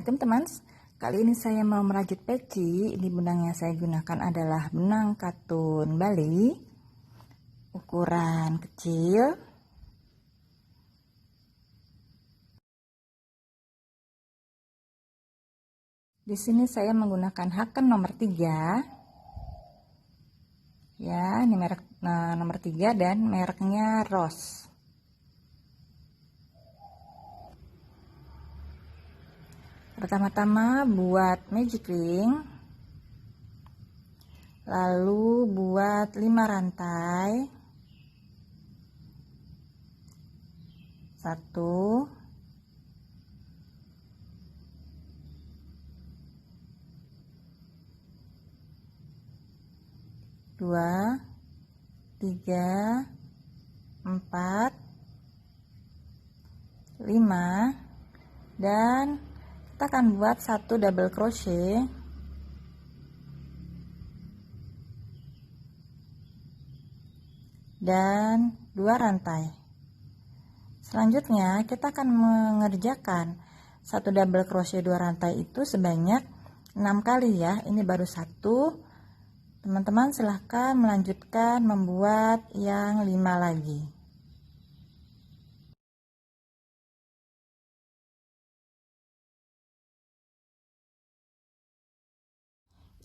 Assalamualaikum teman. Kali ini saya mau merajut peci. Ini benang yang saya gunakan adalah benang katun Bali ukuran kecil. Di sini saya menggunakan haken nomor 3. Ya, ini merek nomor 3 dan mereknya Rose. Pertama-tama buat magic ring, lalu buat 5 rantai, 1, 2, 3, 4, 5, dan kita akan buat 1 double crochet dan 2 rantai. Selanjutnya kita akan mengerjakan 1 double crochet 2 rantai itu sebanyak 6 kali ya. Ini baru 1. Teman-teman silahkan melanjutkan membuat yang 5 lagi.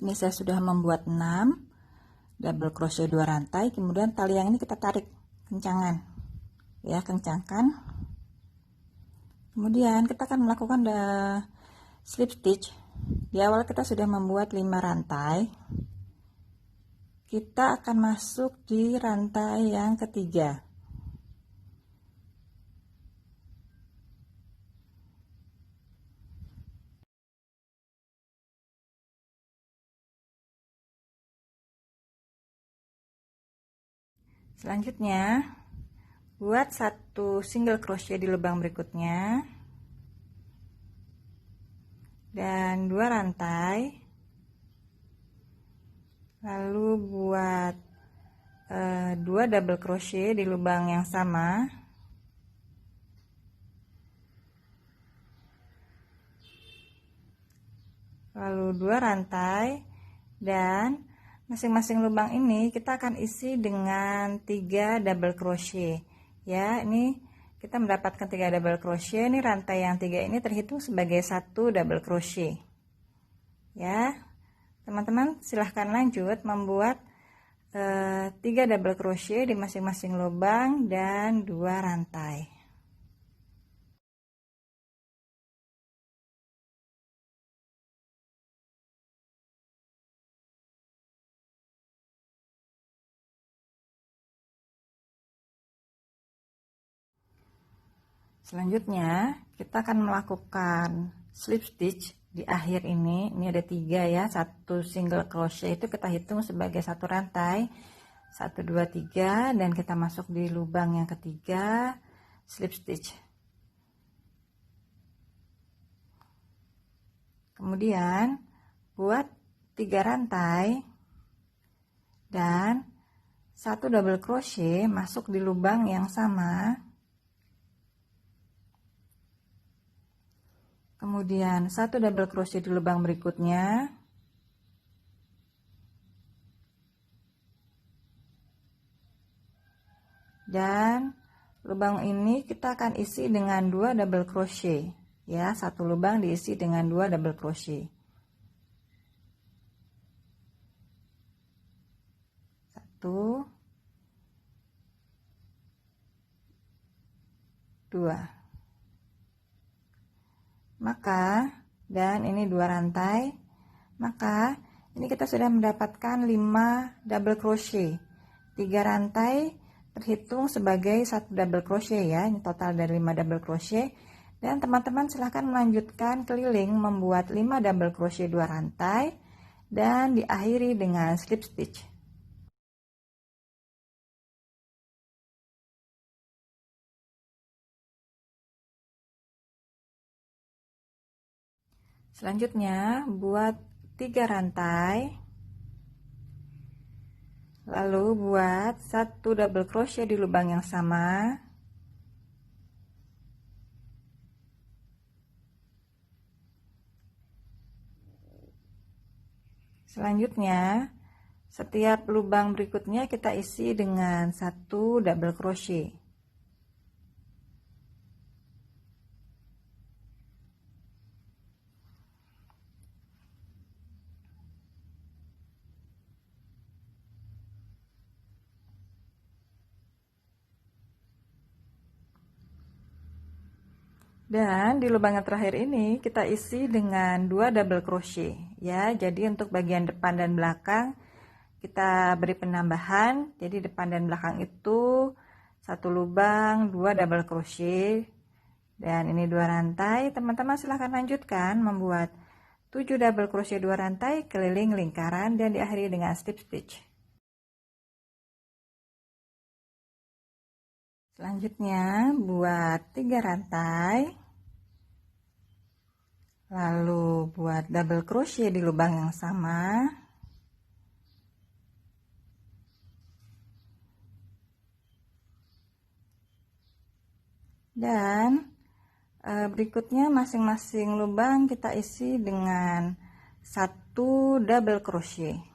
Ini saya sudah membuat 6 double crochet 2 rantai, kemudian tali yang ini kita tarik kencangan ya, kencangkan. Kemudian kita akan melakukan slip stitch. Di awal kita sudah membuat 5 rantai, kita akan masuk di rantai yang ketiga. Selanjutnya buat 1 single crochet di lubang berikutnya dan 2 rantai, lalu buat 2 double crochet di lubang yang sama, lalu 2 rantai, dan masing-masing lubang ini kita akan isi dengan 3 double crochet ya. Ini kita mendapatkan 3 double crochet. Ini rantai yang 3 ini terhitung sebagai 1 double crochet ya. Teman-teman silahkan lanjut membuat 3 double crochet di masing-masing lubang dan 2 rantai. Selanjutnya kita akan melakukan slip stitch di akhir ini. Ini ada 3 ya, 1 single crochet itu kita hitung sebagai 1 rantai, 1, 2, 3, dan kita masuk di lubang yang ketiga, slip stitch. Kemudian buat 3 rantai dan 1 double crochet masuk di lubang yang sama. Kemudian 1 double crochet di lubang berikutnya, dan lubang ini kita akan isi dengan 2 double crochet ya. 1 lubang diisi dengan 2 double crochet, 1, 2. Maka, dan ini 2 rantai, maka ini kita sudah mendapatkan 5 double crochet. 3 rantai terhitung sebagai 1 double crochet ya. Ini total dari 5 double crochet. Dan teman-teman silahkan melanjutkan keliling membuat 5 double crochet 2 rantai dan diakhiri dengan slip stitch. Selanjutnya buat 3 rantai, lalu buat 1 double crochet di lubang yang sama, Selanjutnya, setiap lubang berikutnya kita isi dengan 1 double crochet. Dan di lubang yang terakhir ini kita isi dengan 2 double crochet ya. Jadi untuk bagian depan dan belakang kita beri penambahan. Jadi depan dan belakang itu 1 lubang 2 double crochet, dan ini 2 rantai. Teman-teman silahkan lanjutkan membuat 7 double crochet 2 rantai keliling lingkaran dan diakhiri dengan slip stitch. Selanjutnya buat 3 rantai, lalu buat double crochet di lubang yang sama, dan berikutnya masing-masing lubang kita isi dengan 1 double crochet.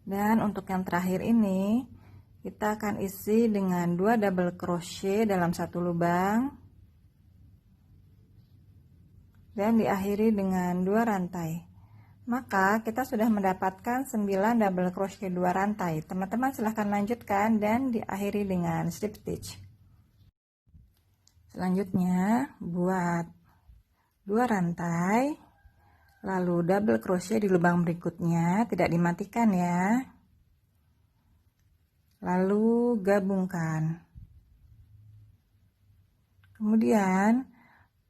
Dan untuk yang terakhir ini kita akan isi dengan 2 double crochet dalam 1 lubang dan diakhiri dengan 2 rantai. Maka kita sudah mendapatkan 9 double crochet 2 rantai. Teman-teman silahkan lanjutkan dan diakhiri dengan slip stitch. Selanjutnya buat 2 rantai, lalu double crochet di lubang berikutnya, tidak dimatikan ya, lalu gabungkan. Kemudian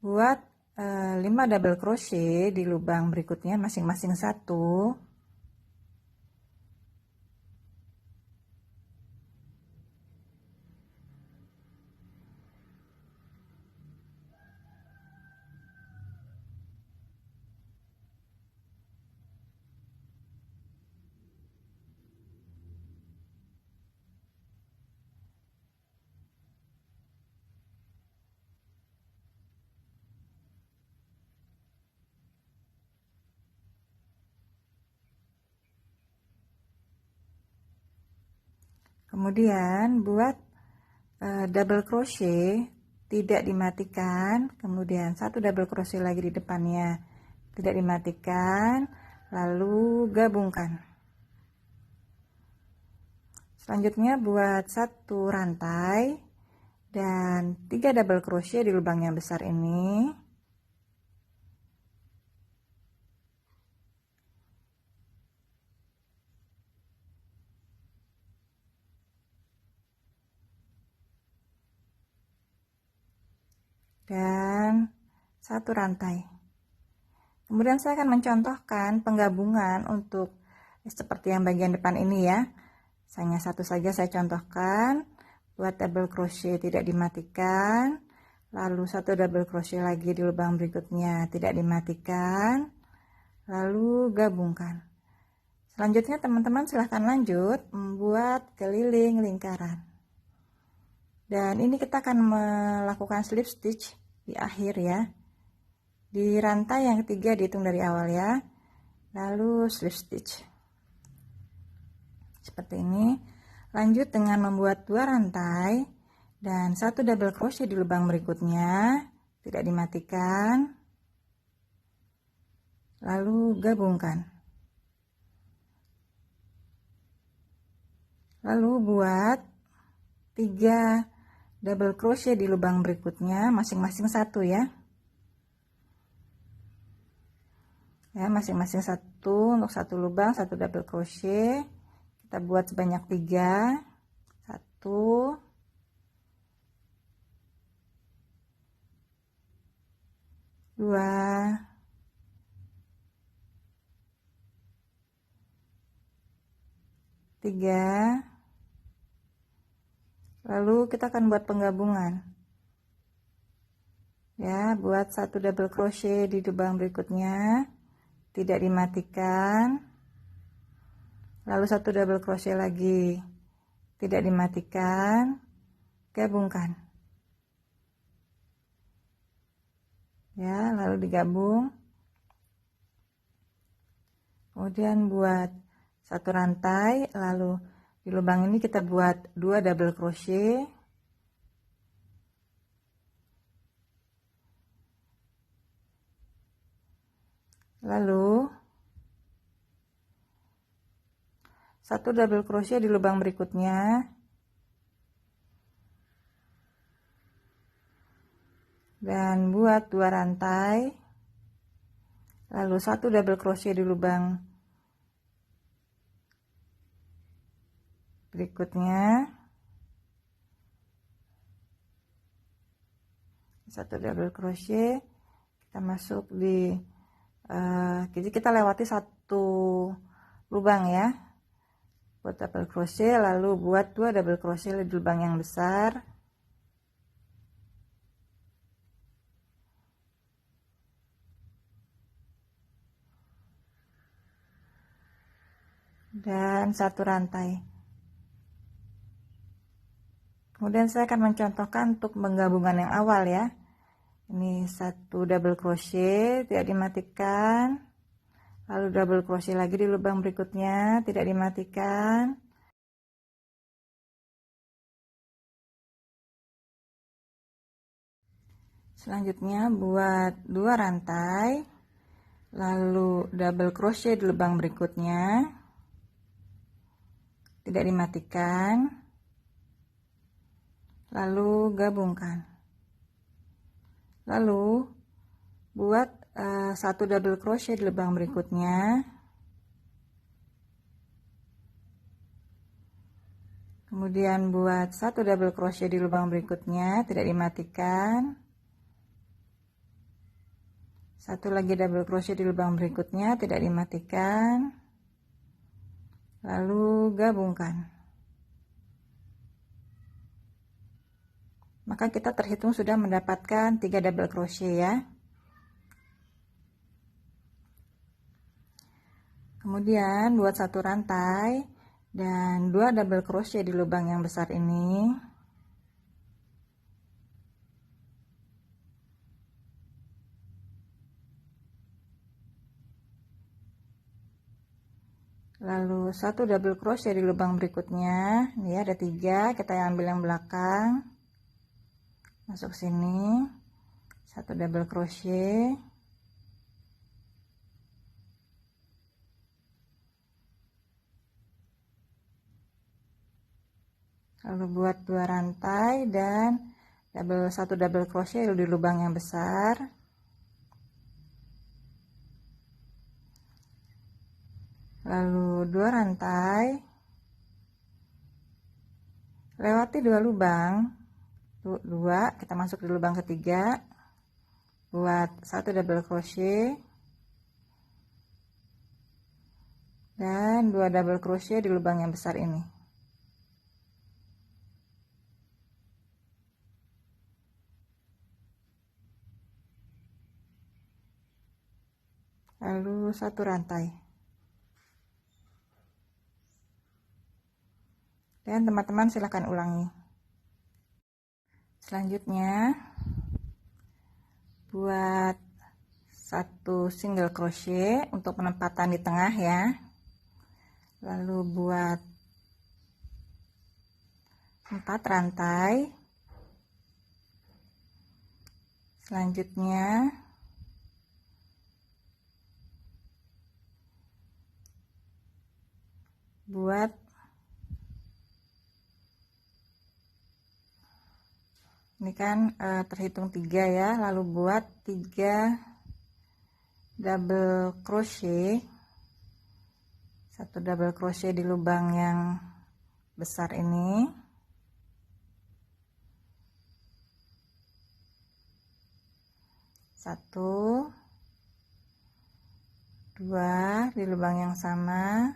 buat 5 double crochet di lubang berikutnya, masing-masing 1, kemudian buat double crochet tidak dimatikan, kemudian 1 double crochet lagi di depannya tidak dimatikan, lalu gabungkan. Selanjutnya buat 1 rantai dan 3 double crochet di lubang yang besar ini, dan 1 rantai. Kemudian saya akan mencontohkan penggabungan untuk seperti yang bagian depan ini ya. Hanya satu saja saya contohkan. Buat double crochet tidak dimatikan, lalu 1 double crochet lagi di lubang berikutnya tidak dimatikan, lalu gabungkan. Selanjutnya teman-teman silahkan lanjut membuat keliling lingkaran. Dan ini kita akan melakukan slip stitch di akhir ya. Di rantai yang ketiga dihitung dari awal ya. Lalu slip stitch. Seperti ini. Lanjut dengan membuat 2 rantai dan 1 double crochet di lubang berikutnya, tidak dimatikan. Lalu gabungkan. Lalu buat 3 double crochet di lubang berikutnya, masing-masing 1 ya. Ya, masing-masing 1 untuk 1 lubang, 1 double crochet. Kita buat sebanyak 3. 1, 2, 3, Lalu kita akan buat penggabungan ya, buat 1 double crochet di lubang berikutnya, tidak dimatikan, lalu 1 double crochet lagi, tidak dimatikan, gabungkan ya, lalu digabung, kemudian buat 1 rantai, lalu di lubang ini kita buat 2 double crochet, lalu 1 double crochet di lubang berikutnya, dan buat 2 rantai, lalu 1 double crochet di lubang berikutnya, 1 double crochet, kita masuk di jadi kita lewati 1 lubang ya, buat double crochet, lalu buat 2 double crochet di lubang yang besar, dan 1 rantai. Kemudian saya akan mencontohkan untuk penggabungan yang awal ya. Ini 1 double crochet, tidak dimatikan, lalu double crochet lagi di lubang berikutnya, tidak dimatikan, selanjutnya buat 2 rantai, lalu double crochet di lubang berikutnya, tidak dimatikan, lalu gabungkan, lalu buat 1 double crochet di lubang berikutnya, kemudian buat 1 double crochet di lubang berikutnya, tidak dimatikan, 1 lagi double crochet di lubang berikutnya, tidak dimatikan, lalu gabungkan. Maka kita terhitung sudah mendapatkan 3 double crochet ya. Kemudian buat 1 rantai dan 2 double crochet di lubang yang besar ini, lalu 1 double crochet di lubang berikutnya. Ini ada 3, kita ambil yang belakang, masuk sini, 1 double crochet, lalu buat 2 rantai dan 1 double crochet di lubang yang besar, lalu 2 rantai, lewati 2 lubang, 2, kita masuk di lubang ketiga, buat 1 double crochet dan 2 double crochet di lubang yang besar ini, lalu 1 rantai, dan teman-teman silahkan ulangi. Selanjutnya buat 1 single crochet untuk penempatan di tengah ya, lalu buat 4 rantai, selanjutnya buat ini kan terhitung 3 ya, lalu buat 3 double crochet, 1 double crochet di lubang yang besar ini, 1, 2 di lubang yang sama,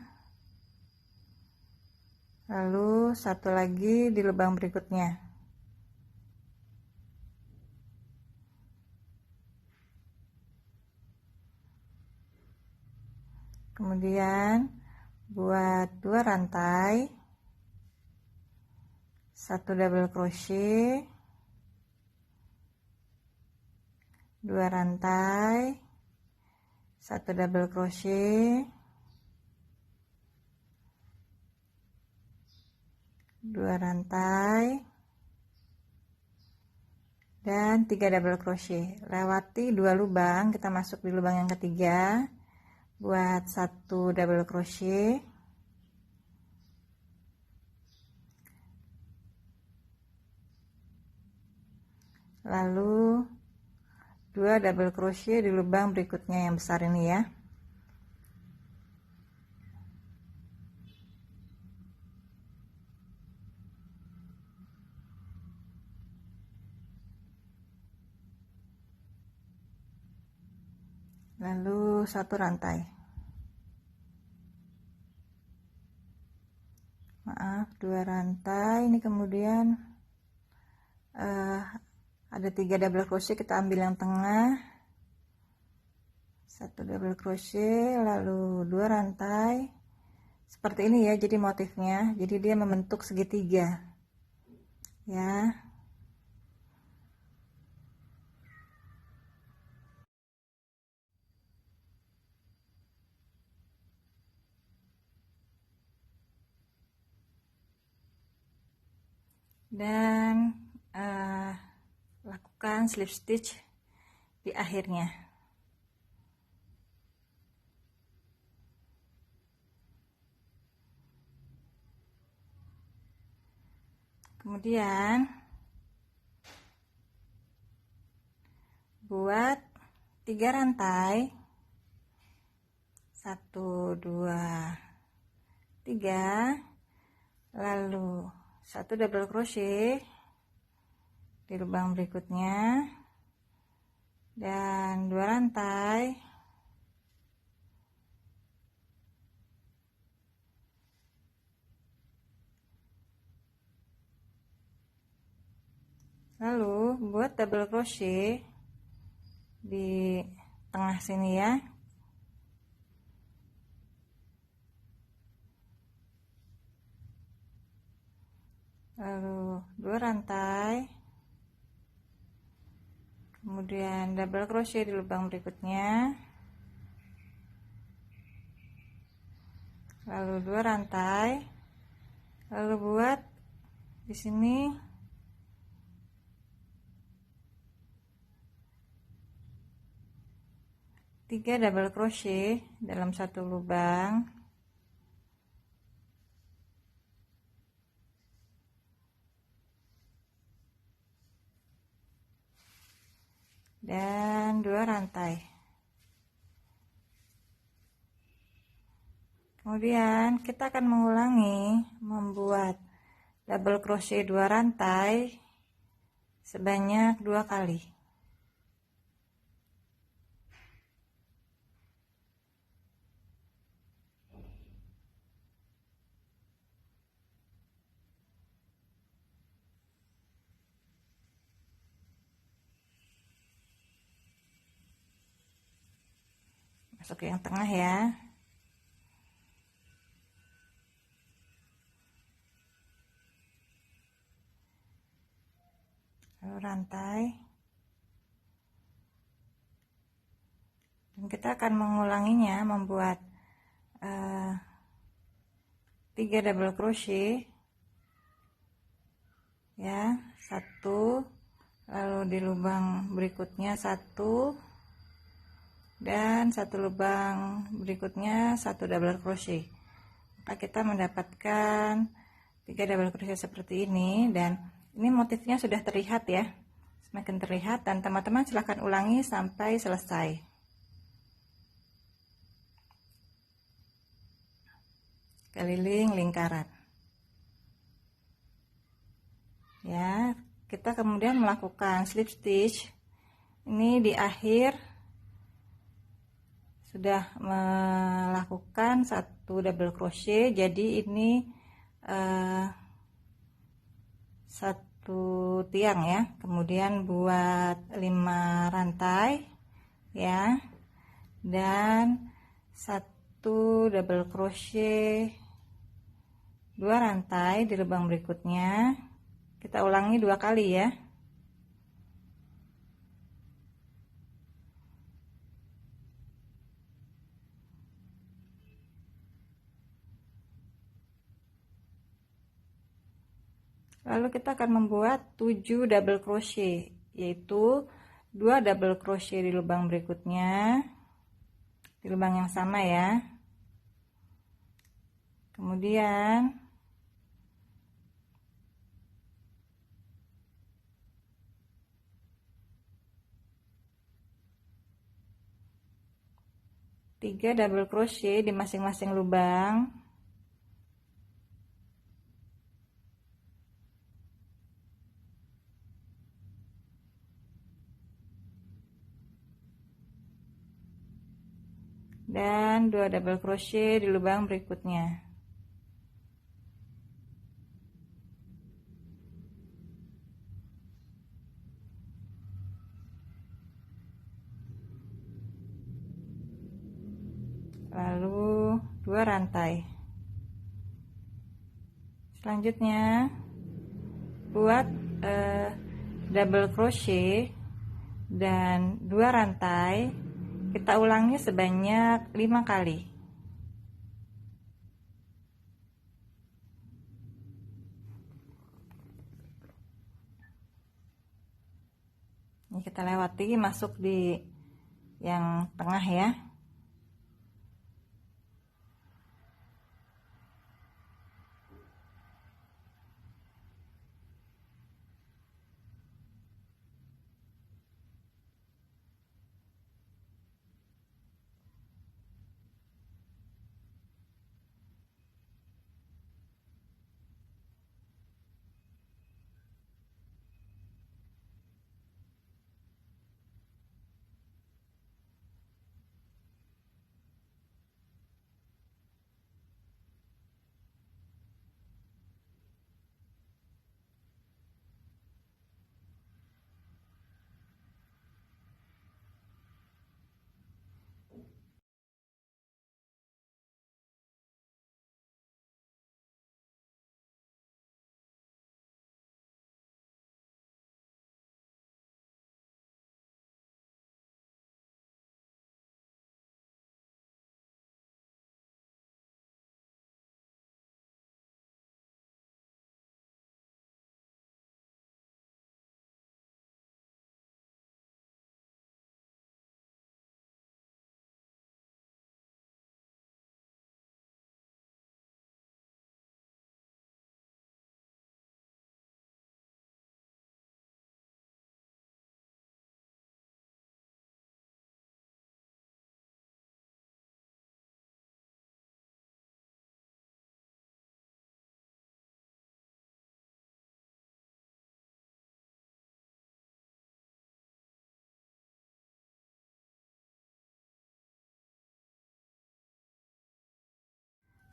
lalu satu lagi di lubang berikutnya. Kemudian buat 2 rantai, 1 double crochet, 2 rantai, 1 double crochet, 2 rantai, dan 3 double crochet. Lewati 2 lubang, kita masuk di lubang yang ketiga, buat 1 double crochet, lalu 2 double crochet di lubang berikutnya yang besar ini ya. Lalu 1 rantai, maaf 2 rantai ini. Kemudian ada 3 double crochet, kita ambil yang tengah, 1 double crochet, lalu 2 rantai seperti ini ya. Jadi motifnya, jadi dia membentuk segitiga ya. Dan lakukan slip stitch di akhirnya. Kemudian buat 3 rantai, 1 2 3, lalu 1 double crochet di lubang berikutnya dan 2 rantai, lalu buat double crochet di tengah sini ya. Lalu 2 rantai, kemudian double crochet di lubang berikutnya, lalu 2 rantai, lalu buat di sini 3 double crochet dalam 1 lubang, dan 2 rantai. Kemudian kita akan mengulangi membuat double crochet 2 rantai sebanyak 2 kali. Masuk ke yang tengah ya. Lalu rantai. Dan kita akan mengulanginya membuat 3 double crochet ya, 1, lalu di lubang berikutnya 1, dan 1 lubang berikutnya 1 double crochet. Maka kita mendapatkan 3 double crochet seperti ini, dan ini motifnya sudah terlihat ya, semakin terlihat. Dan teman-teman silahkan ulangi sampai selesai. Keliling lingkaran ya. Kita kemudian melakukan slip stitch ini di akhir. Sudah melakukan 1 double crochet, jadi ini satu tiang ya, kemudian buat 5 rantai ya, dan satu double crochet 2 rantai di lubang berikutnya. Kita ulangi 2 kali ya. Lalu kita akan membuat 7 double crochet, yaitu 2 double crochet di lubang berikutnya, di lubang yang sama ya. Kemudian tiga double crochet di masing-masing lubang. Dan 2 double crochet di lubang berikutnya. Lalu 2 rantai. Selanjutnya buat double crochet dan 2 rantai. Kita ulangi sebanyak 5 kali. Ini kita lewati, masuk di yang tengah ya.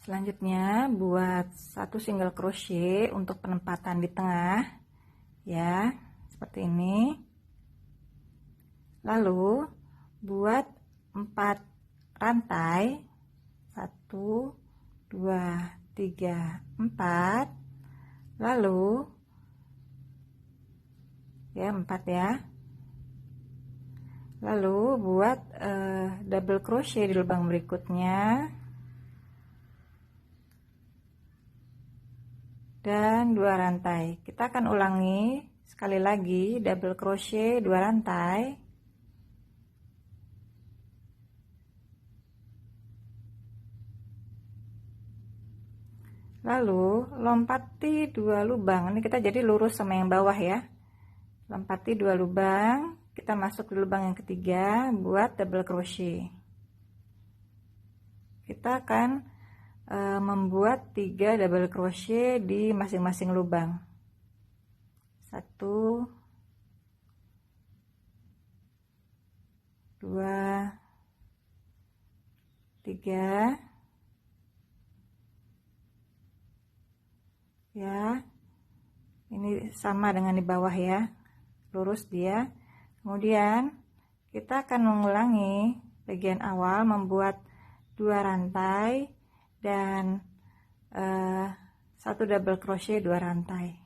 Selanjutnya buat 1 single crochet untuk penempatan di tengah ya, seperti ini. Lalu buat 4 rantai, 1 2 3 4, lalu ya 4 ya. Lalu buat double crochet di lubang berikutnya dan 2 rantai. Kita akan ulangi sekali lagi, double crochet 2 rantai, lalu lompati 2 lubang. Ini kita jadi lurus sama yang bawah ya. Lompati 2 lubang, kita masuk di lubang yang ketiga buat double crochet. Kita akan membuat 3 double crochet di masing-masing lubang. 1 2 3 ya. Ini sama dengan di bawah ya, lurus dia. Kemudian kita akan mengulangi bagian awal, membuat 2 rantai dan 1 double crochet 2 rantai.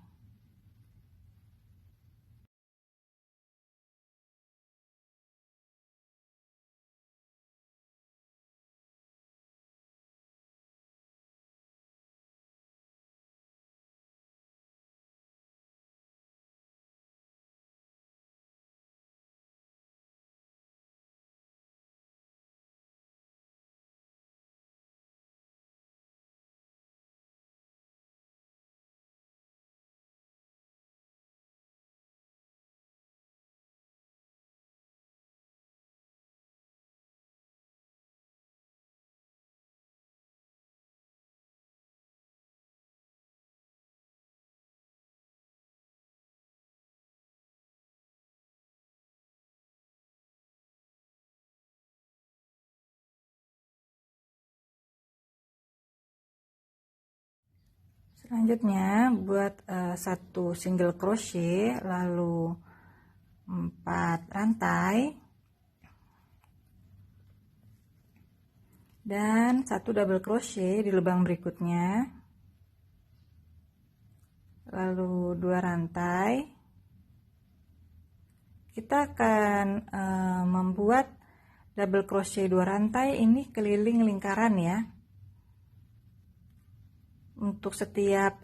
Selanjutnya buat 1 single crochet, lalu 4 rantai dan 1 double crochet di lubang berikutnya, lalu 2 rantai. Kita akan membuat double crochet 2 rantai ini keliling lingkaran ya. Untuk setiap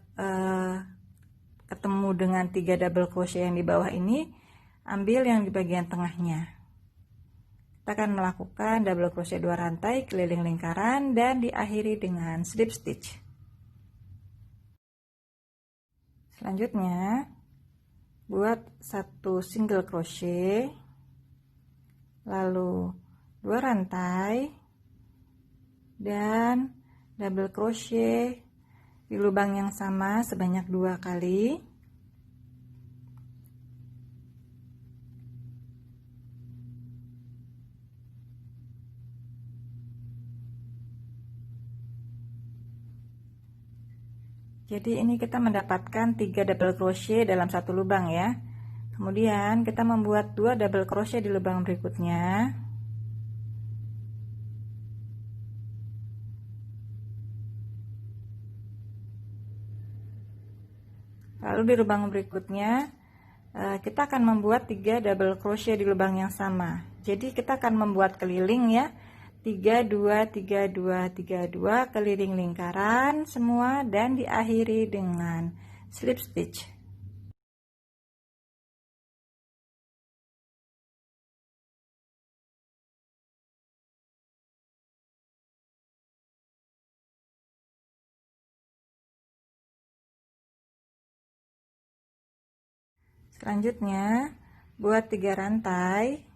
ketemu dengan 3 double crochet yang di bawah ini, ambil yang di bagian tengahnya. Kita akan melakukan double crochet 2 rantai keliling lingkaran dan diakhiri dengan slip stitch. Selanjutnya buat 1 single crochet, lalu 2 rantai dan double crochet di lubang yang sama sebanyak 2 kali. Jadi ini kita mendapatkan 3 double crochet dalam 1 lubang ya. Kemudian kita membuat 2 double crochet di lubang berikutnya. Lalu di lubang berikutnya kita akan membuat 3 double crochet di lubang yang sama. Jadi kita akan membuat keliling ya, 3 2 3 2 3 2 keliling lingkaran semua dan diakhiri dengan slip stitch. Selanjutnya buat 3 rantai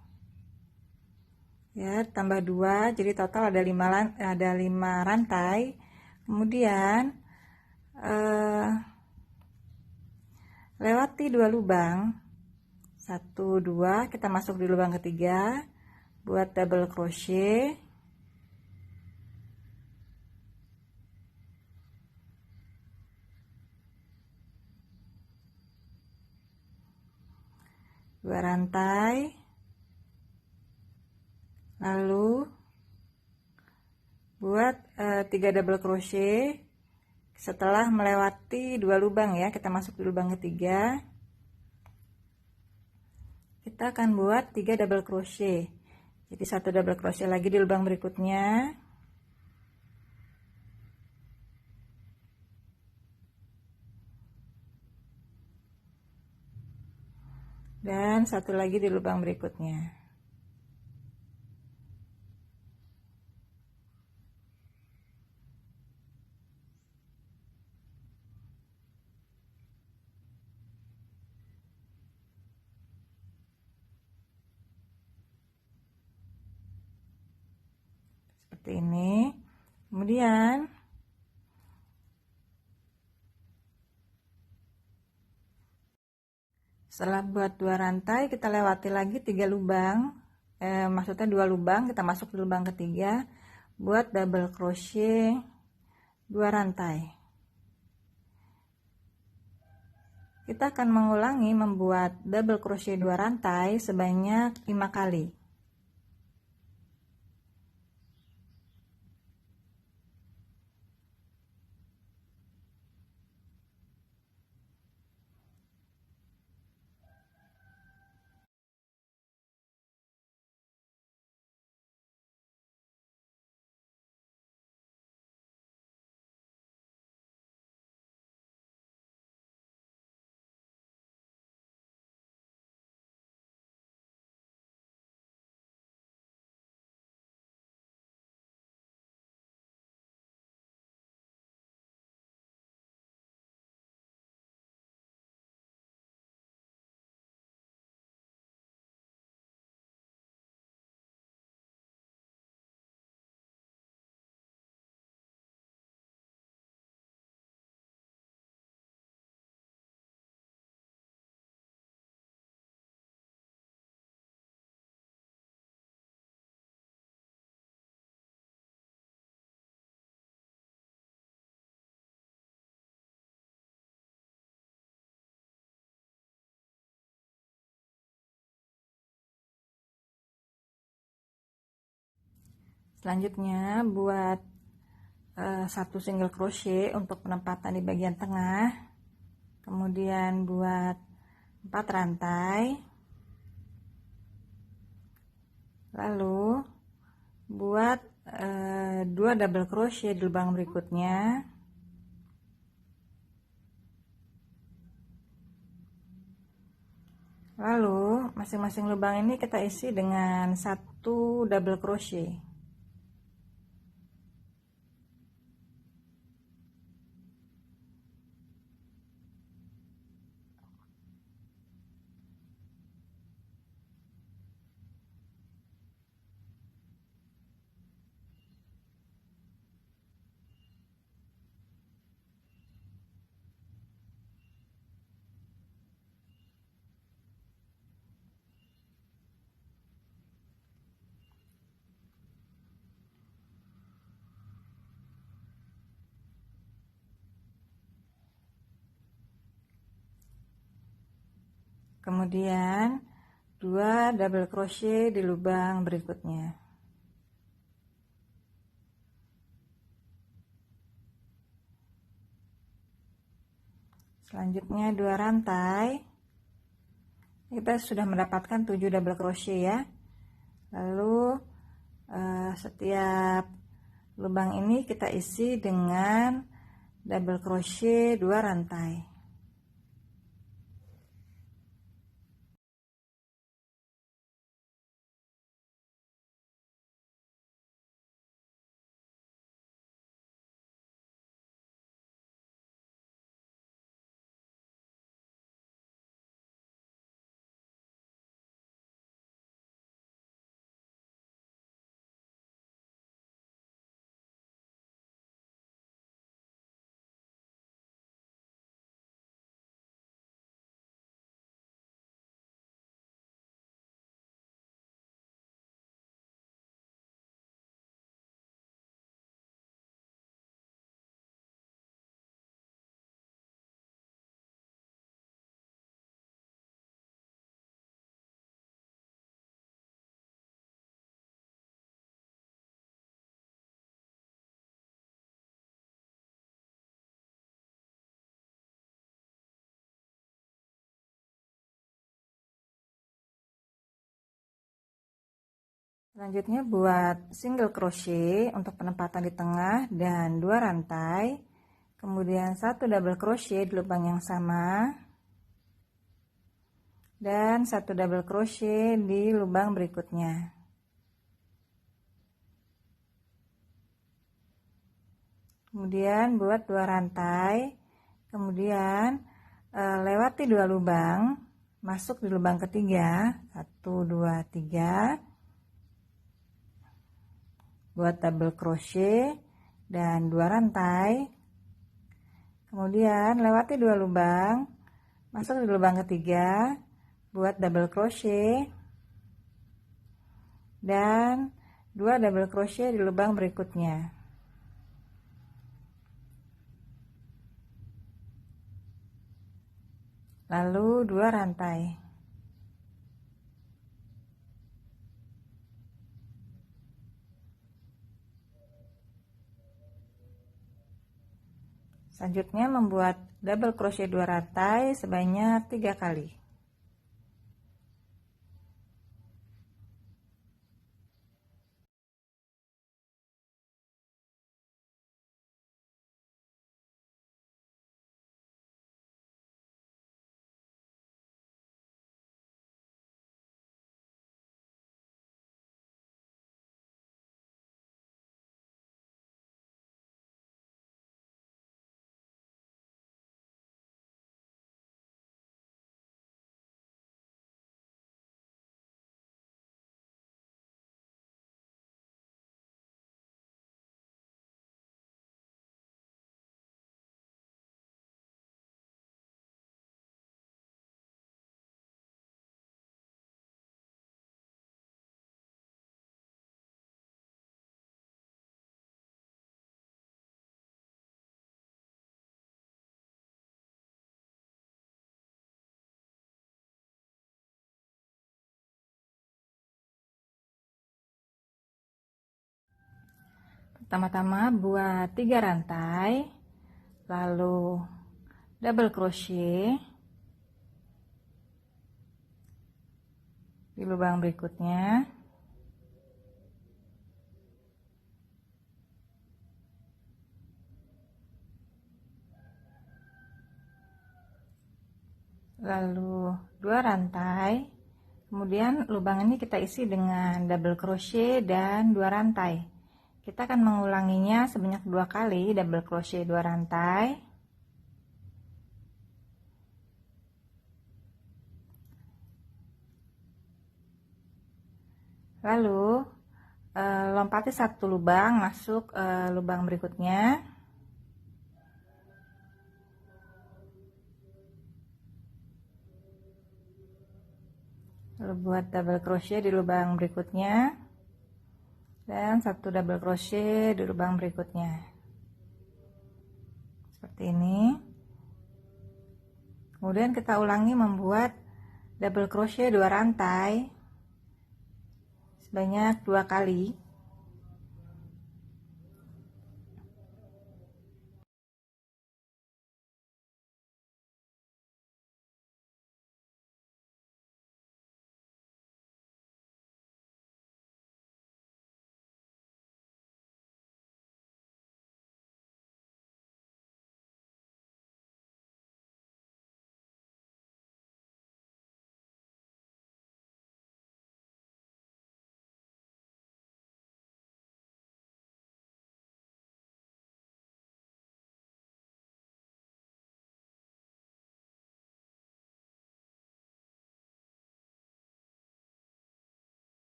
ya, tambah 2 jadi total ada 5 rantai. Kemudian lewati 2 lubang, 1 2, kita masuk di lubang ketiga, buat double crochet, dua rantai, lalu buat 3 double crochet. Setelah melewati 2 lubang ya, kita masuk di lubang ketiga, kita akan buat 3 double crochet. Jadi 1 double crochet lagi di lubang berikutnya, dan 1 lagi di lubang berikutnya. Seperti ini. Kemudian setelah buat 2 rantai, kita lewati lagi 3 lubang, maksudnya 2 lubang, kita masuk di lubang ketiga, buat double crochet 2 rantai. Kita akan mengulangi membuat double crochet 2 rantai sebanyak 5 kali. Selanjutnya buat satu single crochet untuk penempatan di bagian tengah, kemudian buat 4 rantai, lalu buat 2 double crochet di lubang berikutnya, lalu masing-masing lubang ini kita isi dengan 1 double crochet. Kemudian 2 double crochet di lubang berikutnya. Selanjutnya 2 rantai. Kita sudah mendapatkan 7 double crochet ya. Lalu setiap lubang ini kita isi dengan double crochet 2 rantai. Selanjutnya buat single crochet untuk penempatan di tengah dan 2 rantai, kemudian 1 double crochet di lubang yang sama dan 1 double crochet di lubang berikutnya. Kemudian buat 2 rantai, kemudian lewati 2 lubang, masuk di lubang ketiga, 1 2 3, buat double crochet dan 2 rantai, kemudian lewati 2 lubang, masuk di lubang ketiga, buat double crochet dan 2 double crochet di lubang berikutnya. lalu 2 rantai. Selanjutnya membuat double crochet 2 rantai sebanyak 3 kali. Pertama-tama buat 3 rantai, lalu double crochet di lubang berikutnya, lalu 2 rantai. Kemudian lubang ini kita isi dengan double crochet dan 2 rantai. Kita akan mengulanginya sebanyak 2 kali double crochet 2 rantai. Lalu lompati 1 lubang masuk lubang berikutnya. Lalu buat double crochet di lubang berikutnya. Dan 1 double crochet di lubang berikutnya seperti ini. Kemudian kita ulangi membuat double crochet 2 rantai sebanyak 2 kali.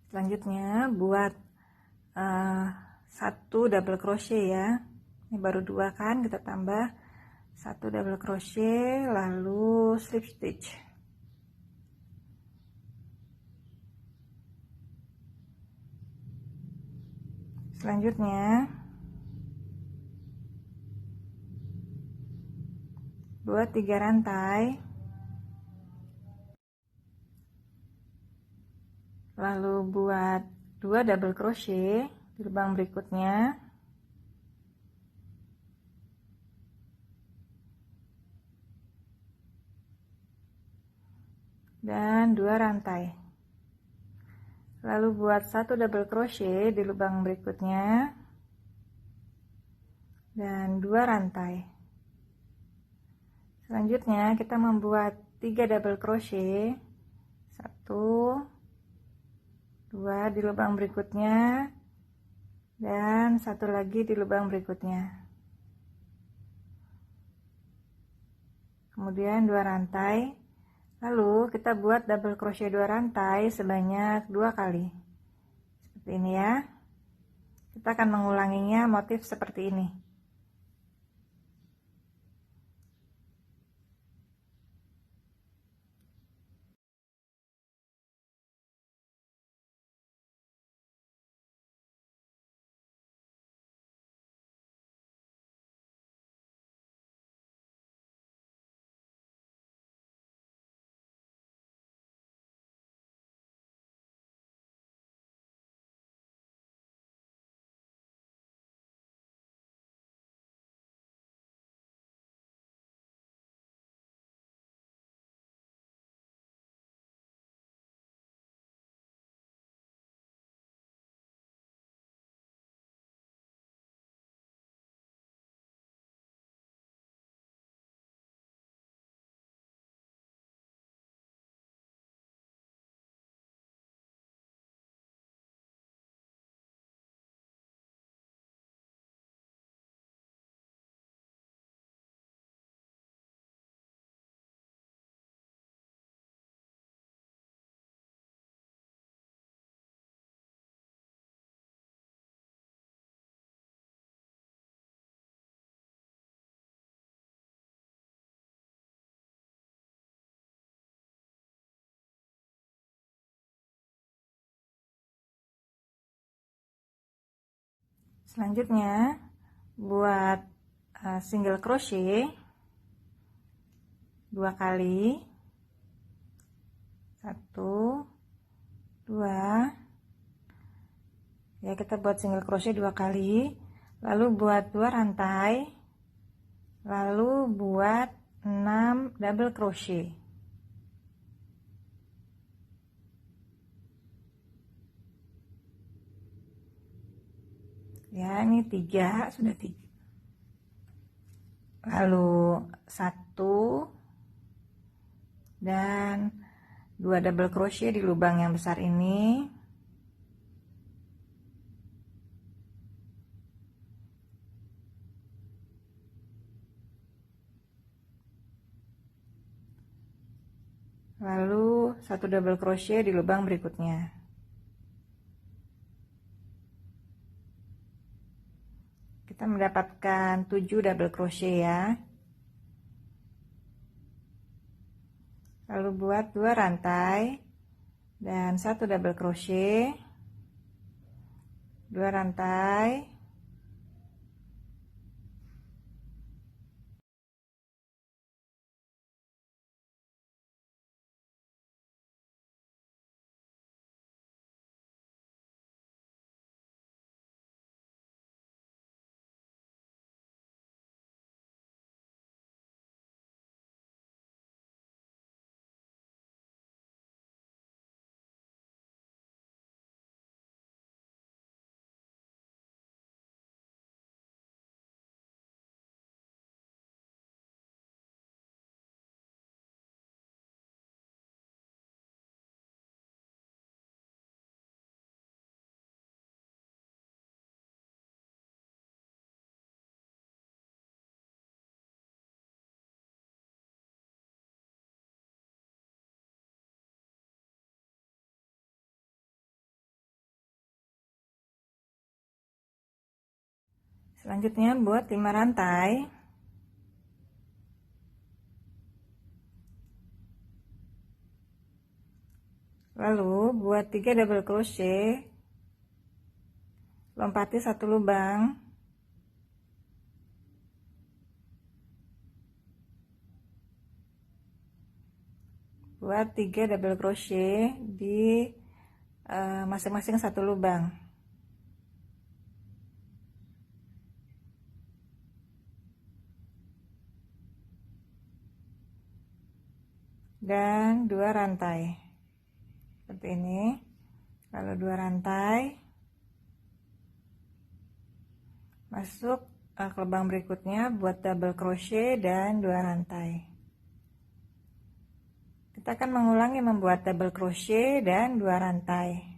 Selanjutnya buat 1 double crochet ya. Ini baru 2 kan, kita tambah 1 double crochet lalu slip stitch. Selanjutnya buat 3 rantai, lalu buat 2 double crochet di lubang berikutnya, dan 2 rantai, lalu buat 1 double crochet di lubang berikutnya dan 2 rantai. Selanjutnya kita membuat 3 double crochet, 1 2 di lubang berikutnya dan 1 lagi di lubang berikutnya, kemudian 2 rantai, lalu kita buat double crochet 2 rantai sebanyak 2 kali seperti ini ya. Kita akan mengulanginya motif seperti ini. Selanjutnya buat single crochet 2 kali, 1 2 ya, kita buat single crochet 2 kali, lalu buat 2 rantai, lalu buat 6 double crochet. Ya, ini 3, sudah 3. Lalu 1 dan 2 double crochet di lubang yang besar ini. Lalu 1 double crochet di lubang berikutnya. Kita mendapatkan 7 double crochet ya. Lalu buat 2 rantai dan 1 double crochet, 2 rantai, selanjutnya buat 5 rantai, lalu buat 3 double crochet, lompati 1 lubang, buat 3 double crochet di masing-masing 1 lubang. Dan 2 rantai seperti ini, lalu 2 rantai, masuk ke lubang berikutnya, buat double crochet dan 2 rantai. Kita akan mengulangi membuat double crochet dan 2 rantai.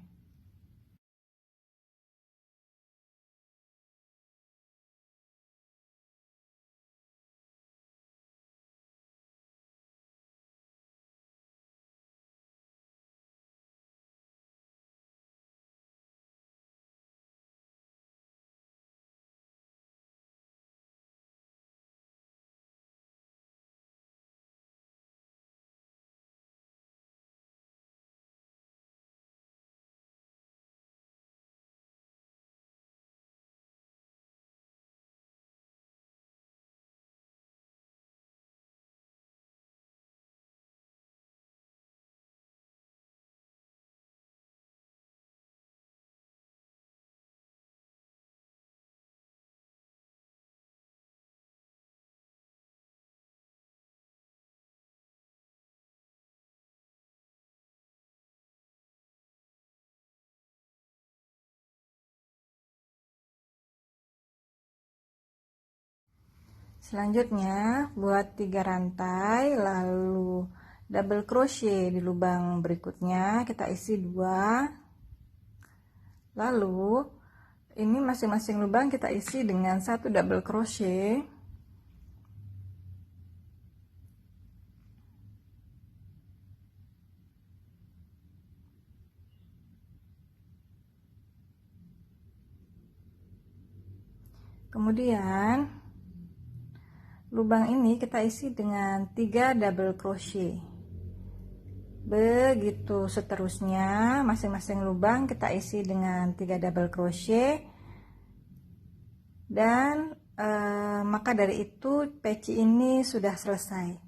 Selanjutnya buat 3 rantai, lalu double crochet di lubang berikutnya, kita isi 2, lalu ini masing-masing lubang kita isi dengan 1 double crochet, kemudian lubang ini kita isi dengan 3 double crochet. Begitu seterusnya, masing-masing lubang kita isi dengan 3 double crochet. Dan maka dari itu peci ini sudah selesai.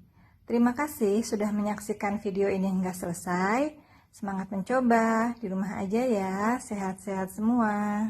Terima kasih sudah menyaksikan video ini hingga selesai. Semangat mencoba, di rumah aja ya, sehat-sehat semua.